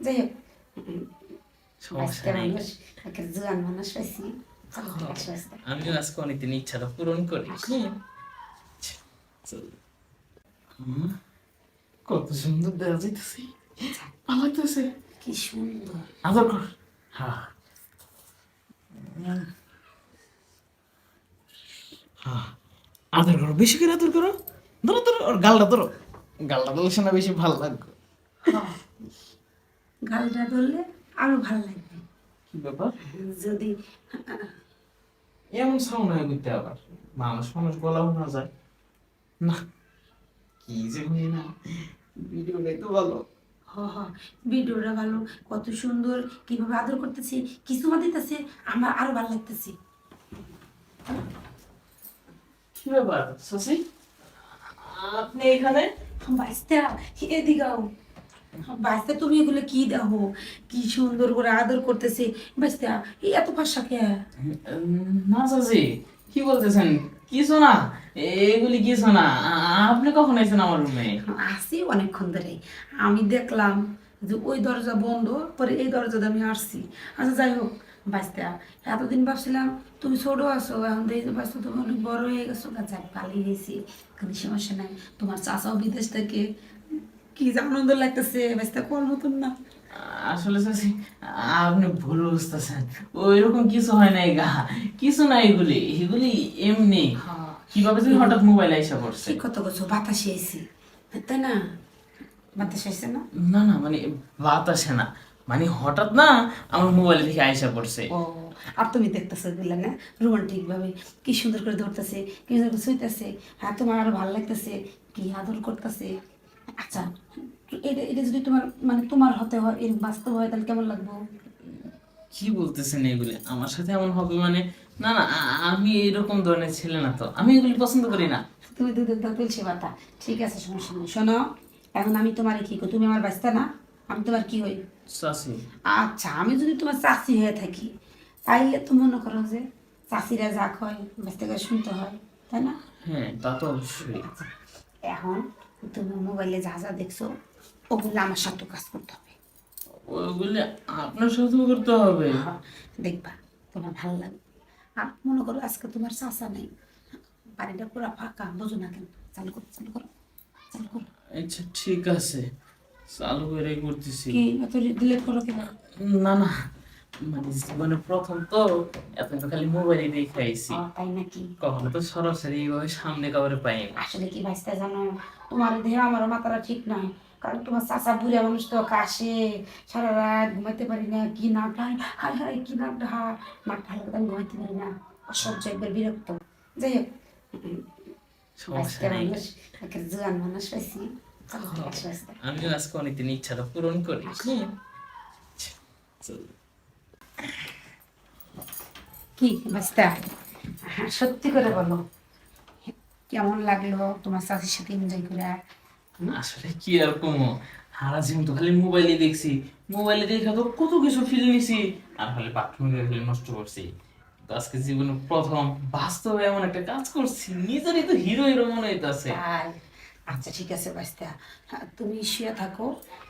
যাই হোক সমস্যা বাচ্চা নেই। মানুষ একটা জোয়ান মানুষ পাইছি। চলো তো আসো আসতে। আমিও আজকে অনেকদিন ইচ্ছাটা পূরণ করি। চল। কত সুন্দর দেখা যাইতেছে, ভালো লাগতেছে। কি সুন্দর। আদর কর। হ্যাঁ হ্যাঁ, আদর করো, বেশি করে আদর করো। ধরো ধরো, ওর গালটা ধরো, গালটা ধরলে না বেশি ভালো লাগবে। হ্যাঁ, গালটা ধরলে আরো ভালো লাগবে। কি ব্যাপার, যদি এমন সাউন্ড হয়ে করতে আবার মানুষ মানুষ গলাও না যায় না, কি যে হই না। ভিডিওটাই তো ভালো। হ হ ভিডিওটা ভালো, কত সুন্দর কিভাবে আদর করতেছি, কিছু মা দিতেছে, আমার আরো ভালো লাগতেছে। কি ব্যাপার শশী, আপনি এখানে? বাঁচতে এদিকাও বাঁচতে, তুমি এগুলো কি দেখো, কি সুন্দর করে আদর করতেছে। বাঁচতে এই এত ভাষা কে? না শশী, কি বলতেছেন? কিছু না, এগুলি কিছু না। আপনি কখন এসেছেন আমার রুমে? আসি অনেকক্ষণ ধরে, আমি দেখলাম যে ওই দরজা বন্ধ, পরে এই দরজাতে আমি আসছি। আচ্ছা যাই হোক বাঁচতে, এতদিন ভাবছিলাম তুমি ছোট আছো, এখন দেখি যে বাঁচতে তুমি অনেক বড় হয়ে গেছো। যাক পালিয়ে গেছি, কোনো সমস্যা নাই। তোমার চাচাও বিদেশ থেকে, কি যে আনন্দ লাগতেছে বাঁচতে, কোন মতন না। আসলে শশী, আপনি ভুল বুঝতেছেন, ওই রকম কিছু হয় না। গা কিছু না, এগুলি এগুলি এমনি। হ্যাঁ, কিভাবে তুমি হঠাৎ মোবাইল আইসা পড়ছে? ঠিক কথা বলছো, বাতাসে এসি, তাই না? বাতাস আসছে না? না না, মানে বাতাসে না, মানে হঠাৎ না আমার মোবাইল থেকে আইসা পড়ছে। ও, আর তুমি দেখতেছো দিলে না রোমান্টিক ভাবে, কি সুন্দর করে ধরতেছে, কি সুন্দর করে শুইতেছে। হ্যাঁ, তোমার আরো ভালো লাগতেছে, কি আদর করতেছে। আচ্ছা, এটা এটা যদি তোমার মানে তোমার হতে হয়, এর বাস্তব হয়, তাহলে কেমন লাগবে? কি বলতেছেন এগুলি? আমার সাথে এমন হবে মানে? না না, আমি এরকম ধরনের ছেলে না তো, আমি এগুলি পছন্দ করি না। তুমি দুধের দাও তুলসী পাতা, ঠিক আছে, সমস্যা নেই। শোনো, এখন আমি তোমার কি করি, তুমি আমার বাঁচতে না, আমি তোমার কি হই? চাচি? আচ্ছা, আমি যদি তোমার চাষি হয়ে থাকি, তাইলে তো মনে করো যে চাষিরা যা কয় বাঁচতে করে শুনতে হয়, তাই না? হ্যাঁ, তা তো অবশ্যই। আচ্ছা, এখন তুমি মোবাইলে যা যা দেখছো, ওগুলো আমার সাথে কাজ করতে হবে। ওইগুলি আপনার সাথেও করতে হবে? হ্যাঁ, দেখবা তোমার ভালো লাগবে। আর মনে করো আজকে তোমার চাষা নেই, বাড়িটা পুরো ফাঁকা, বোঝো না কেন? চালু করো, চালু করো, চালু করো। আচ্ছা ঠিক আছে, চালু করে করতেছি। কি এত ডিলেট করো কেন? না না, মানে জীবনে প্রথম তো, এখন তো খালি মোবাইলে দেখে আইছি, তাই নাকি? কখনো তো সরাসরি এইভাবে সামনে কাউরে পাই না। আসলে কি ভাইস্তা জানো, তোমার দেহে আমার মাথাটা ঠিক নাই। কারণ তোমার চাচা বুড়া মানুষ তো, কাশে, সারা রাত ঘুমাইতে পারি না, কি নাকটা, হাই হাই কি নাকটা, নাকটা হালকা, আমি ঘুমাইতে পারি না, অসহ্য, একবার বিরক্ত। যাই হোক সমস্যা ভাইস্তা নেই। মানুষ, একটা জোয়ান মানুষ পাইছি। চলো তো আসো আসতে। আমিও আজকে অনেকদিন ইচ্ছাটা পূরণ করি। চল। কি ভাইস্তা, সত্যি করে বলো, কেমন লাগলো তোমার চাচির সাথে এনজয় করে? আসলে কি আর কমো, সারা জীবন তো খালি মোবাইলে দেখছি, মোবাইলে দেখে তো কত কিছু ফিল নিছি, আর খালি বাথরুমে ফিল নষ্ট করছি। তো আজকে জীবনে প্রথম বাস্তবে এমন একটা কাজ করছি, নিজেরই তো হিরো হিরো মনে হইতাছে। তাই? আচ্ছা ঠিক আছে বাস্তা, তুমি শুয়ে থাকো,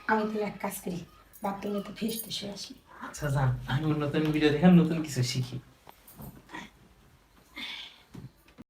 আমি তাহলে এক কাজ করি, বাথরুমে তো ফ্রেশ ট্রেশ হয়ে আসি। আচ্ছা যান, আমি নতুন ভিডিও দেখে নতুন কিছু শিখি।